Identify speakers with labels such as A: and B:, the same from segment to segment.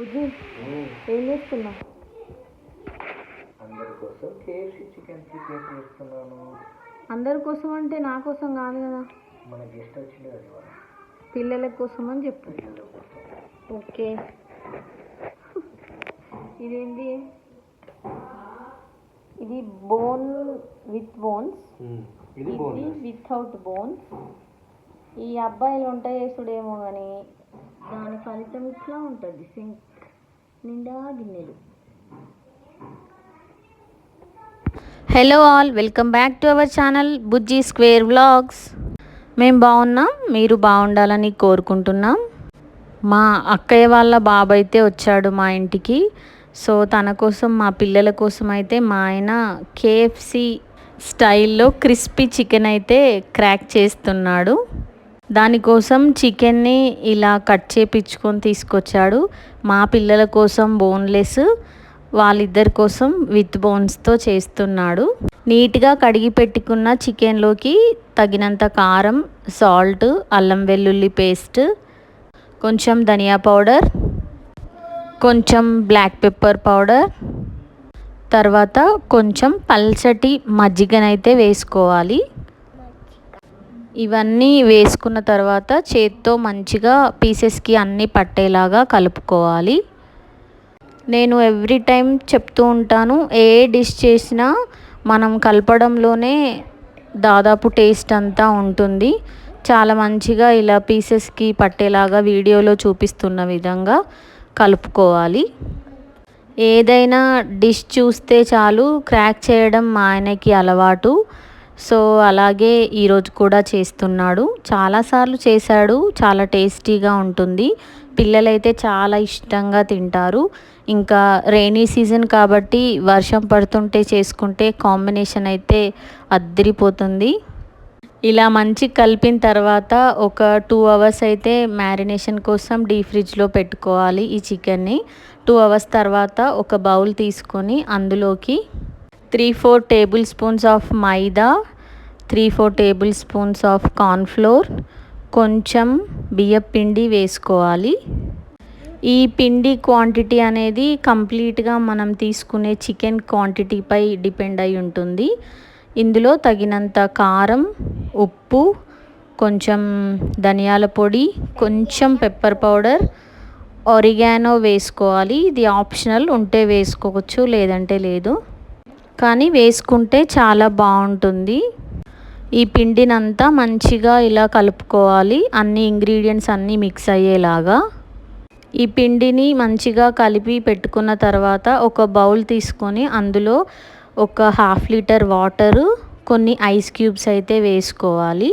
A: బుజ్జి ఏం చేస్తున్నావు?
B: అందరి కోసం కేఎఫ్సి చికెన్ ప్రిపేర్ చేస్తున్నాను.
A: అందరి కోసం అంటే నా కోసం కాదు కదా,
B: మన గెస్ట్ వచ్చింది కదా ఇవాళ,
A: పిల్లల కోసం అని చెప్పు.
B: పిల్లల కోసం.
A: ఓకే. ఇదేంటి? ఇది బోన్ విత్ బోన్స్,
B: ఇది
A: ఇది వితౌట్ బోన్స్. ఈ అబ్బాయిలు వంట చేసుడేమో కానీ దాని ఫలితం ఇట్లా ఉంటుంది, సింక్ నిండా గిన్నెలు. Hello all, welcome back to our channel Bujji square vlogs. మేము బాగున్నాం, మీరు బాగుండాలని కోరుకుంటున్నాం. మా అక్కయ్య వాళ్ళ బాబు అయితే వచ్చాడు మా ఇంటికి. సో తన కోసం, మా పిల్లల కోసం అయితే మా ఆయన కేఎఫ్సి స్టైల్లో క్రిస్పీ చికెన్ అయితే క్రాక్ చేస్తున్నాడు. దానికోసం చికెన్ని ఇలా కట్ చేపించుకొని తీసుకొచ్చాడు. మా పిల్లల కోసం బోన్లెస్, వాళ్ళిద్దరి కోసం విత్ బోన్స్తో చేస్తున్నాడు. నీట్గా కడిగి పెట్టుకున్న చికెన్లోకి తగినంత కారం, సాల్ట్, అల్లం వెల్లుల్లి పేస్ట్, కొంచెం ధనియా పౌడర్, కొంచెం బ్లాక్ పెప్పర్ పౌడర్, తర్వాత కొంచెం పల్చటి మజ్జిగనైతే వేసుకోవాలి. ఇవన్నీ వేసుకున్న తర్వాత చేత్తో మంచిగా పీసెస్కి అన్నీ పట్టేలాగా కలుపుకోవాలి. నేను ఎవ్రీ టైం చెప్తూ ఉంటాను, ఏ డిష్ చేసినా మనం కలపడంలోనే దాదాపు టేస్ట్ అంతా ఉంటుంది. చాలా మంచిగా ఇలా పీసెస్కి పట్టేలాగా వీడియోలో చూపిస్తున్న విధంగా కలుపుకోవాలి. ఏదైనా డిష్ చూస్తే చాలు క్రాక్ చేయడం మా ఆయనకి అలవాటు. సో అలాగే ఈరోజు కూడా చేస్తున్నాడు. చాలాసార్లు చేశాడు, చాలా టేస్టీగా ఉంటుంది. పిల్లలైతే చాలా ఇష్టంగా తింటారు. ఇంకా రెయినీ సీజన్ కాబట్టి వర్షం పడుతుంటే చేసుకుంటే కాంబినేషన్ అయితే అద్దరిపోతుంది. ఇలా మంచి కలిపిన తర్వాత ఒక 2 అవర్స్ అయితే మ్యారినేషన్ కోసం డీప్ ఫ్రిడ్జ్లో పెట్టుకోవాలి ఈ చికెన్ని. 2 అవర్స్ తర్వాత ఒక బౌల్ తీసుకొని అందులోకి 3-4 table spoons of maida, 3-4 table spoons of cornflour, కొంచెం బియ్యపిండి వేసుకోవాలి. ఈ పిండి క్వాంటిటీ అనేది కంప్లీట్గా మనం తీసుకునే చికెన్ క్వాంటిటీపై డిపెండ్ అయి ఉంటుంది. ఇందులో తగినంత కారం, ఉప్పు, కొంచెం ధనియాల పొడి, కొంచెం పెప్పర్ పౌడర్, ఒరిగానో వేసుకోవాలి. ఇది ఆప్షనల్, ఉంటే వేసుకోవచ్చు లేదంటే లేదు, కానీ వేసుకుంటే చాలా బాగుంటుంది. ఈ పిండినంతా మంచిగా ఇలా కలుపుకోవాలి, అన్ని ఇంగ్రీడియంట్స్ అన్నీ మిక్స్ అయ్యేలాగా. ఈ పిండిని మంచిగా కలిపి పెట్టుకున్న తర్వాత ఒక బౌల్ తీసుకొని అందులో ఒక 1/2 లీటర్ వాటరు, కొన్ని ఐస్ క్యూబ్స్ అయితే వేసుకోవాలి.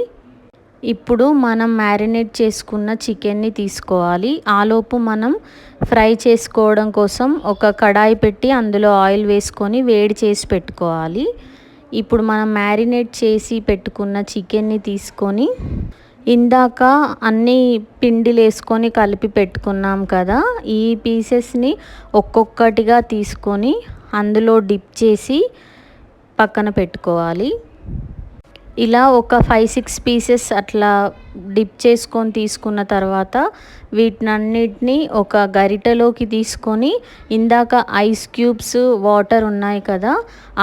A: ఇప్పుడు మనం మ్యారినేట్ చేసుకున్న చికెన్ని తీసుకోవాలి. ఆలోపు మనం ఫ్రై చేసుకోవడం కోసం ఒక కడాయి పెట్టి అందులో ఆయిల్ వేసుకొని వేడి చేసి పెట్టుకోవాలి. ఇప్పుడు మనం మ్యారినేట్ చేసి పెట్టుకున్న చికెన్ని తీసుకొని ఇందాక అన్ని పిండిలు వేసుకొని కలిపి పెట్టుకున్నాం కదా, ఈ పీసెస్ని ఒక్కొక్కటిగా తీసుకొని అందులో డిప్ చేసి పక్కన పెట్టుకోవాలి. ఇలా ఒక 5-6 పీసెస్ అట్లా డిప్ చేసుకొని తీసుకున్న తర్వాత వీటినన్నిటినీ ఒక గరిటెలోకి తీసుకొని ఇందాక ఐస్ క్యూబ్స్ వాటర్ ఉన్నాయి కదా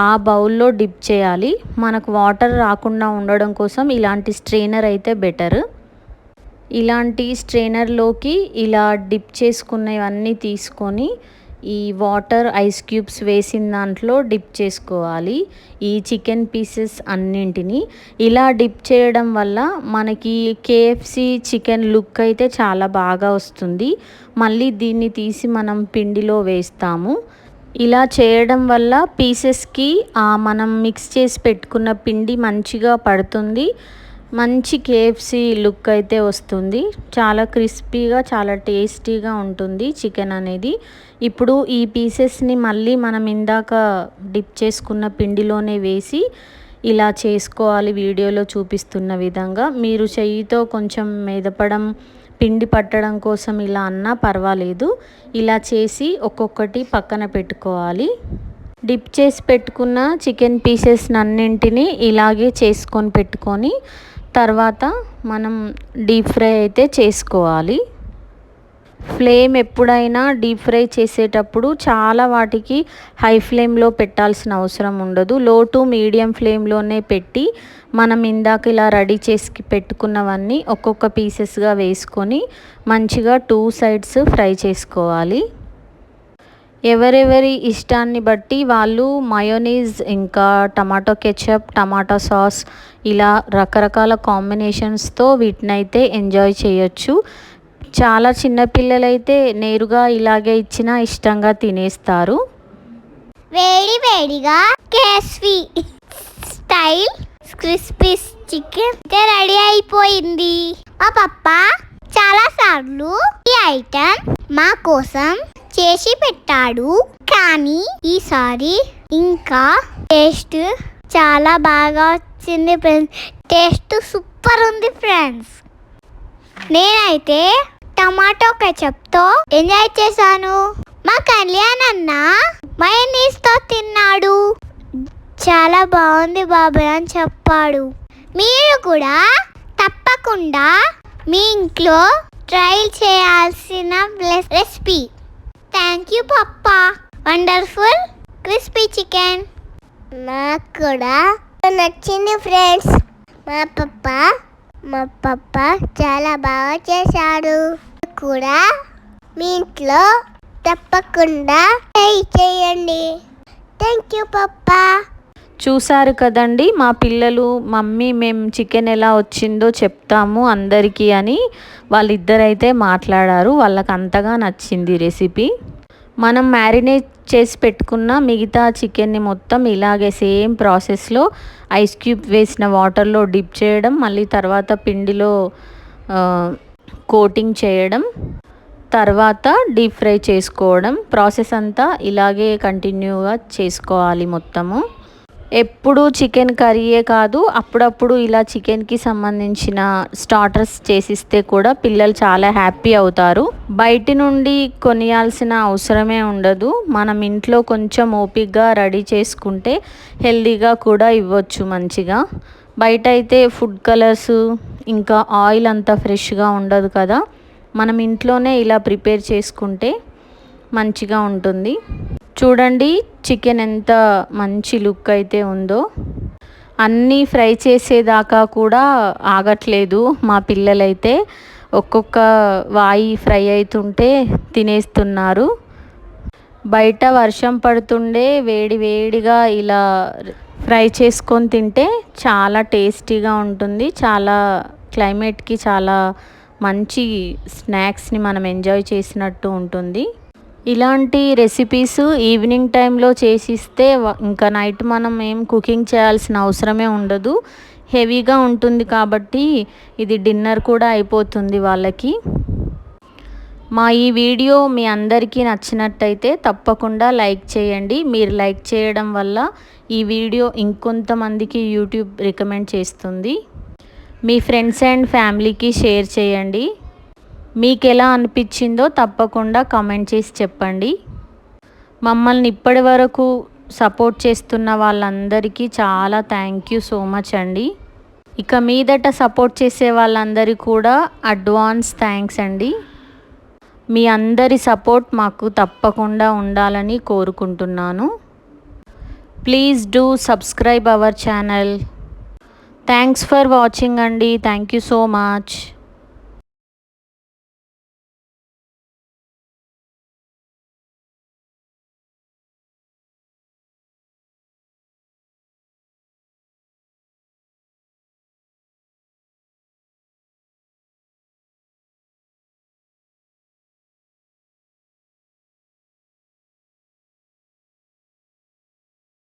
A: ఆ బౌల్లో డిప్ చేయాలి. మనకు వాటర్ రాకుండా ఉండడం కోసం ఇలాంటి స్ట్రెయినర్ అయితే బెటర్. ఇలాంటి స్ట్రెయినర్లోకి ఇలా డిప్ చేసుకున్నవన్నీ తీసుకొని ఈ వాటర్ ఐస్ క్యూబ్స్ వేసిన దాంట్లో డిప్ చేసుకోవాలి ఈ చికెన్ పీసెస్ అన్నింటినీ. ఇలా డిప్ చేయడం వల్ల మనకి కేఎఫ్సి చికెన్ లుక్ అయితే చాలా బాగా వస్తుంది. మళ్ళీ దీన్ని తీసి మనం పిండిలో వేస్తాము. ఇలా చేయడం వల్ల పీసెస్కి మనం మిక్స్ చేసి పెట్టుకున్న పిండి మంచిగా పడుతుంది. మంచి కేఎఫ్సి లుక్ అయితే వస్తుంది. చాలా క్రిస్పీగా, చాలా టేస్టీగా ఉంటుంది చికెన్ అనేది. ఇప్పుడు ఈ పీసెస్ని మళ్ళీ మనం ఇందాక డిప్ చేసుకున్న పిండిలోనే వేసి ఇలా చేసుకోవాలి వీడియోలో చూపిస్తున్న విధంగా. మీరు చెయ్యితో కొంచెం మెదపడం, పిండి పట్టడం కోసం ఇలా అన్నా పర్వాలేదు. ఇలా చేసి ఒక్కొక్కటి పక్కన పెట్టుకోవాలి. డిప్ చేసి పెట్టుకున్న చికెన్ పీసెస్ అన్నింటినీ ఇలాగే చేసుకొని పెట్టుకొని తర్వాత మనం డీప్ ఫ్రై అయితే చేసుకోవాలి. ఫ్లేమ్ ఎప్పుడైనా డీప్ ఫ్రై చేసేటప్పుడు చాలా వాటికి హై ఫ్లేమ్లో పెట్టాల్సిన అవసరం ఉండదు. లో టు మీడియం ఫ్లేమ్లోనే పెట్టి మనం ఇందాక ఇలా రెడీ చేసి పెట్టుకున్నవన్నీ ఒక్కొక్క పీసెస్గా వేసుకొని మంచిగా 2 సైడ్స్ ఫ్రై చేసుకోవాలి. ఎవరెవరి ఇష్టాన్ని బట్టి వాళ్ళు మయోనీస్ ఇంకా టమాటో కెచప్, టమాటో సాస్ ఇలా రకరకాల కాంబినేషన్స్తో వీటినైతే ఎంజాయ్ చేయొచ్చు. చాలా చిన్నపిల్లలైతే నేరుగా ఇలాగే ఇచ్చినా ఇష్టంగా తినేస్తారు.
C: వేడి వేడిగా KFC style crispy chicken ready అయిపోయింది. మా పప్ప చాలా సార్లు ఈ ఐటెం మా కోసం చేసి పెట్టాడు, కానీ ఈసారి ఇంకా టేస్ట్ చాలా బాగా వచ్చింది ఫ్రెండ్స్. టేస్ట్ సూపర్ ఉంది ఫ్రెండ్స్. నేనైతే టమాటో కెచప్తో ఎంజాయ్ చేశాను. మా కళ్యాణ్ అన్న మయోనీస్తో తిన్నాడు. చాలా బాగుంది బాబాయ్ అని చెప్పాడు. మీరు కూడా తప్పకుండా మీ ఇంట్లో ట్రై చేయాల్సిన రెసిపీ. థ్యాంక్ యూ పప్పా, వండర్ఫుల్ క్రిస్పీ చికెన్. నాకు కూడా నచ్చింది ఫ్రెండ్స్. మా పప్ప చాలా బాగా చేశాడు. కూడా మీ ఇంట్లో తప్పకుండా ట్రై చేయండి. థ్యాంక్ యూ పప్పా.
A: చూసారు కదండి, మా పిల్లలు మమ్మీ మేము చికెన్ ఎలా వచ్చిందో చెప్తాము అందరికీ అని వాళ్ళిద్దరైతే మాట్లాడారు. వాళ్ళకి అంతగా నచ్చింది రెసిపీ. మనం మ్యారినేట్ చేసి పెట్టుకున్న మిగతా చికెన్ని మొత్తం ఇలాగే సేమ్ ప్రాసెస్లో ఐస్ క్యూబ్ వేసిన వాటర్లో డిప్ చేయడం, మళ్ళీ తర్వాత పిండిలో కోటింగ్ చేయడం, తర్వాత డీప్ ఫ్రై చేసుకోవడం. ప్రాసెస్ అంతా ఇలాగే కంటిన్యూగా చేసుకోవాలి మొత్తము. ఎప్పుడు చికెన్ కర్రీయే కాదు, అప్పుడప్పుడు ఇలా చికెన్కి సంబంధించిన స్టార్టర్స్ చేసిస్తే కూడా పిల్లలు చాలా హ్యాపీ అవుతారు. బయటి నుండి కొనియాల్సిన అవసరమే ఉండదు. మనం ఇంట్లో కొంచెం ఓపికగా రెడీ చేసుకుంటే హెల్తీగా కూడా ఇవ్వచ్చు మంచిగా. బయట అయితే ఫుడ్ కలర్స్ ఇంకా ఆయిల్ అంతా ఫ్రెష్గా ఉండదు కదా. మనం ఇంట్లోనే ఇలా ప్రిపేర్ చేసుకుంటే మంచిగా ఉంటుంది. చూడండి చికెన్ ఎంత మంచి లుక్ అయితే ఉందో. అన్నీ ఫ్రై చేసేదాకా కూడా ఆగట్లేదు మా పిల్లలైతే. ఒక్కొక్క వాయి ఫ్రై అవుతుంటే తినేస్తున్నారు. బయట వర్షం పడుతుండే వేడి వేడిగా ఇలా ఫ్రై చేసుకొని తింటే చాలా టేస్టీగా ఉంటుంది. చాలా క్లైమేట్కి చాలా మంచి స్నాక్స్ని మనం ఎంజాయ్ చేసినట్టు ఉంటుంది. ఇలాంటి రెసిపీస్ ఈవినింగ్ టైంలో చేసిస్తే ఇంకా నైట్ మనం ఏం కుకింగ్ చేయాల్సిన అవసరమే ఉండదు. హెవీగా ఉంటుంది కాబట్టి ఇది డిన్నర్ కూడా అయిపోతుంది వాళ్ళకి. మా ఈ వీడియో మీ అందరికీ నచ్చినట్టయితే తప్పకుండా లైక్ చేయండి. మీరు లైక్ చేయడం వల్ల ఈ వీడియో ఇంకొంతమందికి యూట్యూబ్ రికమెండ్ చేస్తుంది. మీ ఫ్రెండ్స్ అండ్ ఫ్యామిలీకి షేర్ చేయండి. మీకు ఎలా అనిపించిందో తప్పకుండా కామెంట్ చేసి చెప్పండి. మమ్మల్ని ఇప్పటి వరకు సపోర్ట్ చేస్తున్న వాళ్ళందరికీ చాలా థ్యాంక్ యూ సో మచ్ అండి. ఇక మీదట సపోర్ట్ చేసే వాళ్ళందరికీ కూడా అడ్వాన్స్ థ్యాంక్స్ అండి. మీ అందరి సపోర్ట్ మాకు తప్పకుండా ఉండాలని కోరుకుంటున్నాను. Please do subscribe our channel. Thanks for watching అండి. Thank you so much.